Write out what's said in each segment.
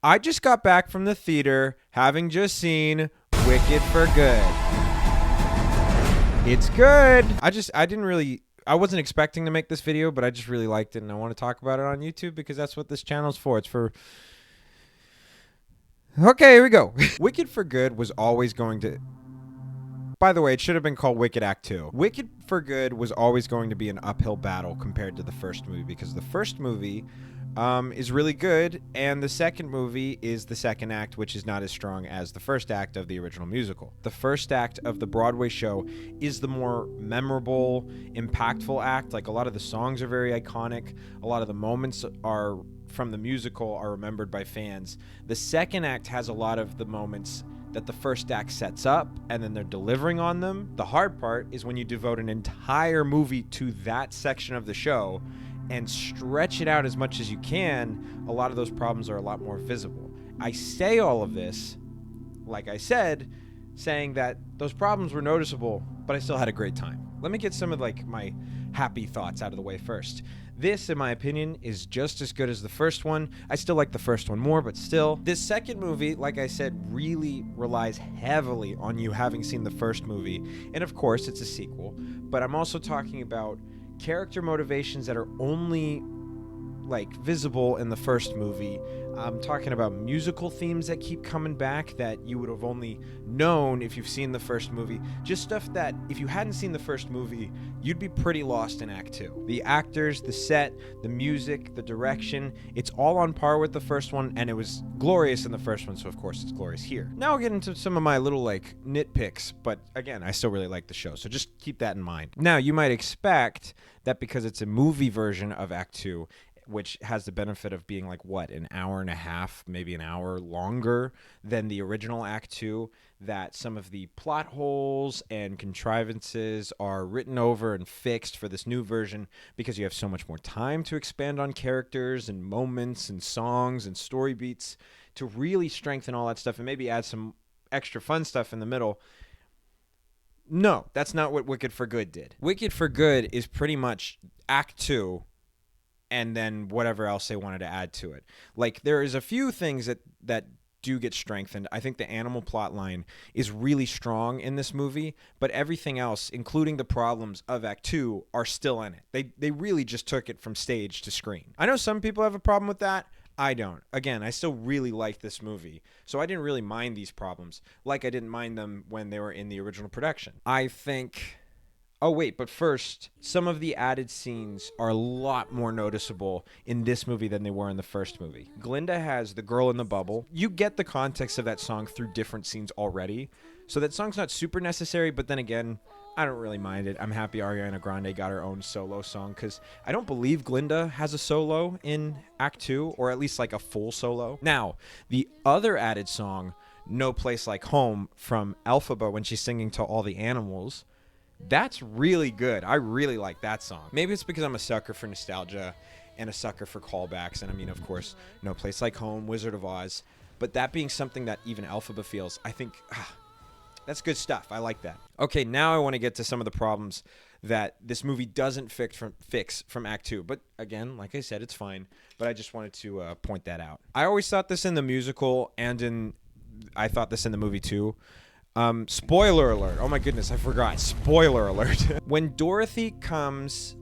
I just got back from the theater having just seen Wicked for Good. It's good. I wasn't expecting to make this video, but I just really liked it and I want to talk about it on YouTube because that's what this channel's for. It's for... Okay, here we go. Wicked for Good was always going to... By the way, it should have been called Wicked Act 2. Wicked for Good was always going to be an uphill battle compared to the first movie because the first movie is really good, and the second movie is the second act, which is not as strong as the first act of the original musical. The first act of the Broadway show is the more memorable, impactful act. Like, a lot of the songs are very iconic. A lot of the moments are from the musical are remembered by fans. The second act has a lot of the moments that the first act sets up, and then they're delivering on them. The hard part is when you devote an entire movie to that section of the show and stretch it out as much as you can, a lot of those problems are a lot more visible. I say all of this, like I said, saying that those problems were noticeable, but I still had a great time. Let me get some of my happy thoughts out of the way first. This, in my opinion, is just as good as the first one. I still like the first one more, but still. This second movie, like I said, really relies heavily on you having seen the first movie. And of course, it's a sequel. But I'm also talking about character motivations that are only visible in the first movie. I'm talking about musical themes that keep coming back that you would have only known if you've seen the first movie. Just stuff that if you hadn't seen the first movie, you'd be pretty lost in Act 2. The actors, the set, the music, the direction, it's all on par with the first one, and it was glorious in the first one, so of course it's glorious here. Now I'll get into some of my little nitpicks, but again, I still really like the show, so just keep that in mind. Now, you might expect that because it's a movie version of Act 2, which has the benefit of being an hour and a half, maybe an hour longer than the original Act 2, that some of the plot holes and contrivances are written over and fixed for this new version because you have so much more time to expand on characters and moments and songs and story beats to really strengthen all that stuff and maybe add some extra fun stuff in the middle. No, that's not what Wicked for Good did. Wicked for Good is pretty much Act 2 and then whatever else they wanted to add to it. There is a few things that do get strengthened. I think the animal plot line is really strong in this movie, but everything else, including the problems of Act 2, are still in it. They really just took it from stage to screen. I know some people have a problem with that. I don't. Again, I still really like this movie, so I didn't really mind these problems like I didn't mind them when they were in the original production. I think... Oh, wait, but first, some of the added scenes are a lot more noticeable in this movie than they were in the first movie. Glinda has The Girl in the Bubble. You get the context of that song through different scenes already, so that song's not super necessary, but then again, I don't really mind it. I'm happy Ariana Grande got her own solo song, because I don't believe Glinda has a solo in Act 2, or at least a full solo. Now, the other added song, No Place Like Home, from Elphaba when she's singing to all the animals, that's really good. I really like that song. Maybe it's because I'm a sucker for nostalgia and a sucker for callbacks. And I mean, of course, No Place Like Home, Wizard of Oz. But that being something that even Elphaba feels, I think that's good stuff. I like that. Okay, now I want to get to some of the problems that this movie doesn't fix from Act 2. But again, like I said, it's fine. But I just wanted to point that out. I always thought this in the musical and I thought this in the movie too. Spoiler alert. Oh my goodness, I forgot. Spoiler alert. When Dorothy comes,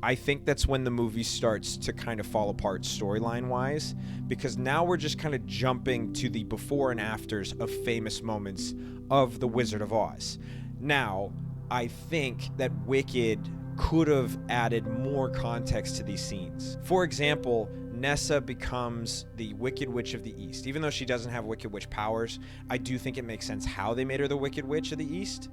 I think that's when the movie starts to kind of fall apart storyline-wise, because now we're just kind of jumping to the before and afters of famous moments of The Wizard of Oz. Now, I think that Wicked could have added more context to these scenes. For example, Nessa becomes the Wicked Witch of the East. Even though she doesn't have Wicked Witch powers, I do think it makes sense how they made her the Wicked Witch of the East.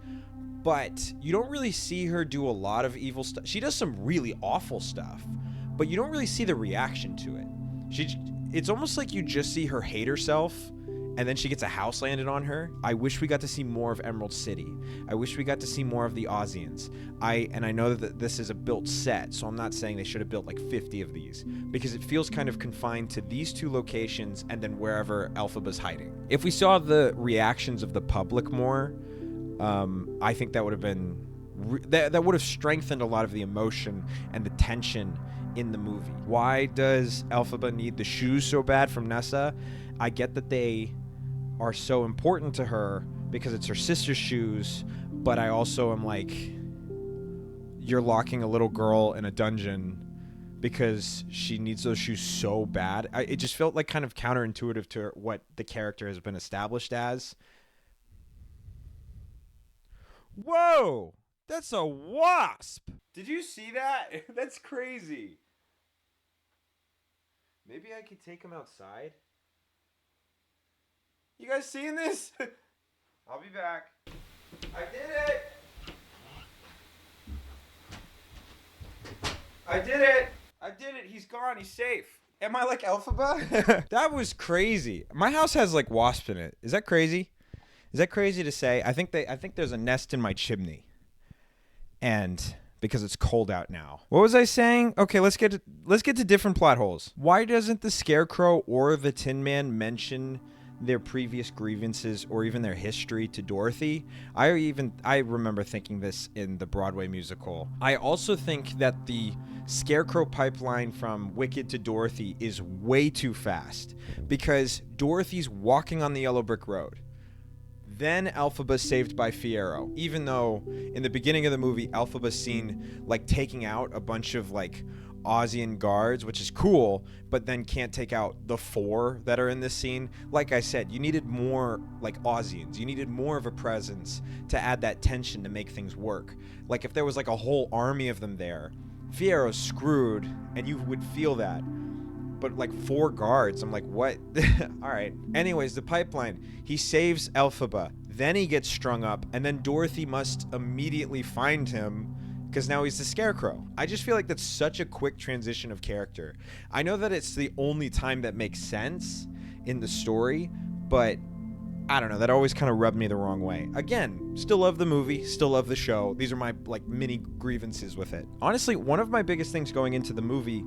But you don't really see her do a lot of evil stuff. She does some really awful stuff, but you don't really see the reaction to it. It's almost like you just see her hate herself, and then she gets a house landed on her. I wish we got to see more of Emerald City. I wish we got to see more of the Ozians. I know that this is a built set, so I'm not saying they should have built 50 of these, because it feels kind of confined to these two locations and then wherever Elphaba's hiding. If we saw the reactions of the public more, I think that would have been that would have strengthened a lot of the emotion and the tension in the movie. Why does Elphaba need the shoes so bad from Nessa? I get that they are so important to her because it's her sister's shoes, but I also am like, you're locking a little girl in a dungeon because she needs those shoes so bad. It just felt like kind of counterintuitive to what the character has been established as. Whoa! That's a wasp! Did you see that? That's crazy. Maybe I could take him outside? You guys seeing this? I'll be back. I did it! I did it! I did it. He's gone. He's safe. Am I like Elphaba? That was crazy. My house has like wasps in it. Is that crazy? Is that crazy to say? I think there's a nest in my chimney. And because it's cold out now. What was I saying? Okay, let's get to different plot holes. Why doesn't the Scarecrow or the Tin Man mention their previous grievances or even their history to Dorothy? I remember thinking this in the Broadway musical. I also think that the Scarecrow pipeline from Wicked to Dorothy is way too fast because Dorothy's walking on the yellow brick road. Then Elphaba's saved by Fiyero. Even though in the beginning of the movie, Elphaba's seen like taking out a bunch of like Ozian guards, which is cool, but then can't take out the 4 that are in this scene. Like I said, you needed more like Ozians. You needed more of a presence to add that tension to make things work. Like if there was like a whole army of them there, Fiyero's screwed, and you would feel that. But like 4 guards, I'm like, what? All right. Anyways, the pipeline. He saves Elphaba. Then he gets strung up, and then Dorothy must immediately find him because now he's the Scarecrow. I just feel like that's such a quick transition of character. I know that it's the only time that makes sense in the story, but I don't know. That always kind of rubbed me the wrong way. Again, still love the movie, still love the show. These are my like mini grievances with it. Honestly, one of my biggest things going into the movie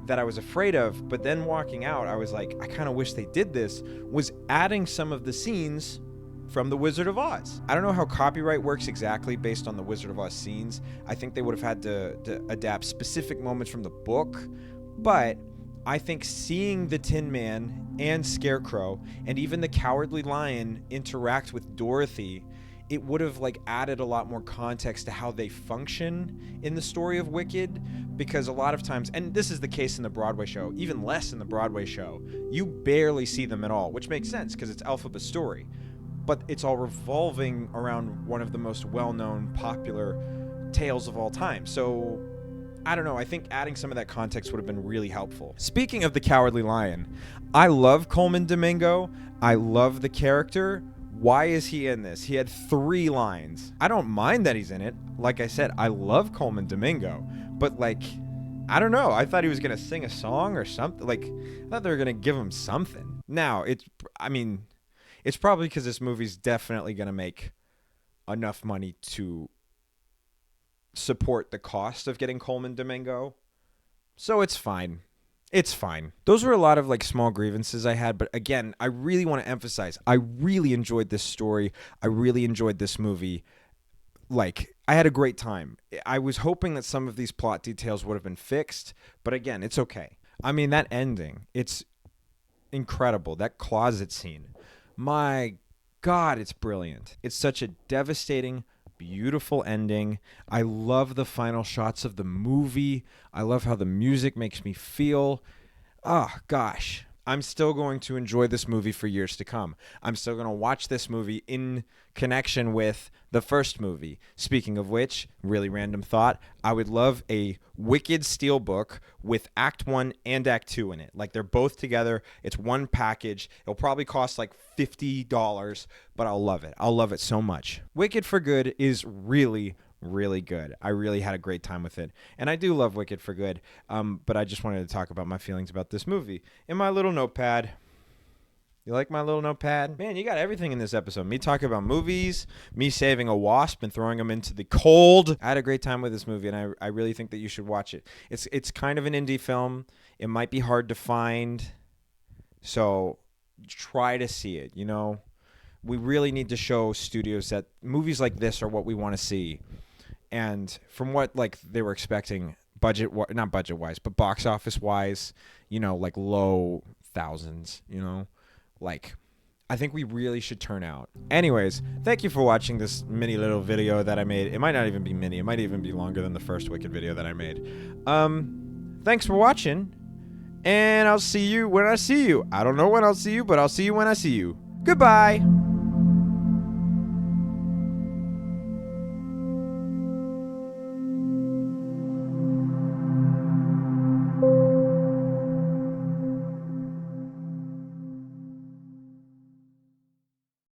that I was afraid of, but then walking out, I was like, I kind of wish they did this, was adding some of the scenes from The Wizard of Oz. I don't know how copyright works exactly based on The Wizard of Oz scenes. I think they would have had to adapt specific moments from the book, but I think seeing the Tin Man and Scarecrow and even the Cowardly Lion interact with Dorothy, it would have like added a lot more context to how they function in the story of Wicked, because a lot of times, and this is the case in the Broadway show, even less in the Broadway show, you barely see them at all, which makes sense because it's Elphaba's story, but it's all revolving around one of the most well-known popular tales of all time. So I don't know, I think adding some of that context would have been really helpful. Speaking of the Cowardly Lion, I love Coleman Domingo. I love the character. Why is he in this? He had 3 lines. I don't mind that he's in it. Like I said, I love Coleman Domingo. But like, I don't know. I thought he was going to sing a song or something. Like, I thought they were going to give him something. Now, it's probably because this movie's definitely going to make enough money to support the cost of getting Coleman Domingo. So it's fine. It's fine. Those were a lot of like small grievances I had, but again, I really want to emphasize, I really enjoyed this story. I really enjoyed this movie. Like, I had a great time. I was hoping that some of these plot details would have been fixed, but again, it's okay. I mean, that ending, it's incredible. That closet scene, my God, it's brilliant. It's such a devastating, beautiful ending. I love the final shots of the movie. I love how the music makes me feel. Oh, gosh. I'm still going to enjoy this movie for years to come. I'm still going to watch this movie in connection with the first movie. Speaking of which, really random thought, I would love a Wicked Steelbook with Act 1 and Act 2 in it. Like, they're both together. It's one package. It'll probably cost like $50, but I'll love it. I'll love it so much. Wicked for Good is really, really good. I really had a great time with it. And I do love Wicked for Good, but I just wanted to talk about my feelings about this movie. In my little notepad. You like my little notepad? Man, you got everything in this episode. Me talking about movies, me saving a wasp and throwing him into the cold. I had a great time with this movie, and I really think that you should watch it. It's kind of an indie film. It might be hard to find, so try to see it, you know? We really need to show studios that movies like this are what we want to see. And from what like they were expecting not budget wise, but box office wise, you know, like low thousands, you know, like I think we really should turn out. Anyways, thank you for watching this mini little video that I made. It might not even be mini. It might even be longer than the first Wicked video that I made. Thanks for watching, and I'll see you when I see you. I don't know when I'll see you, but I'll see you when I see you. Goodbye.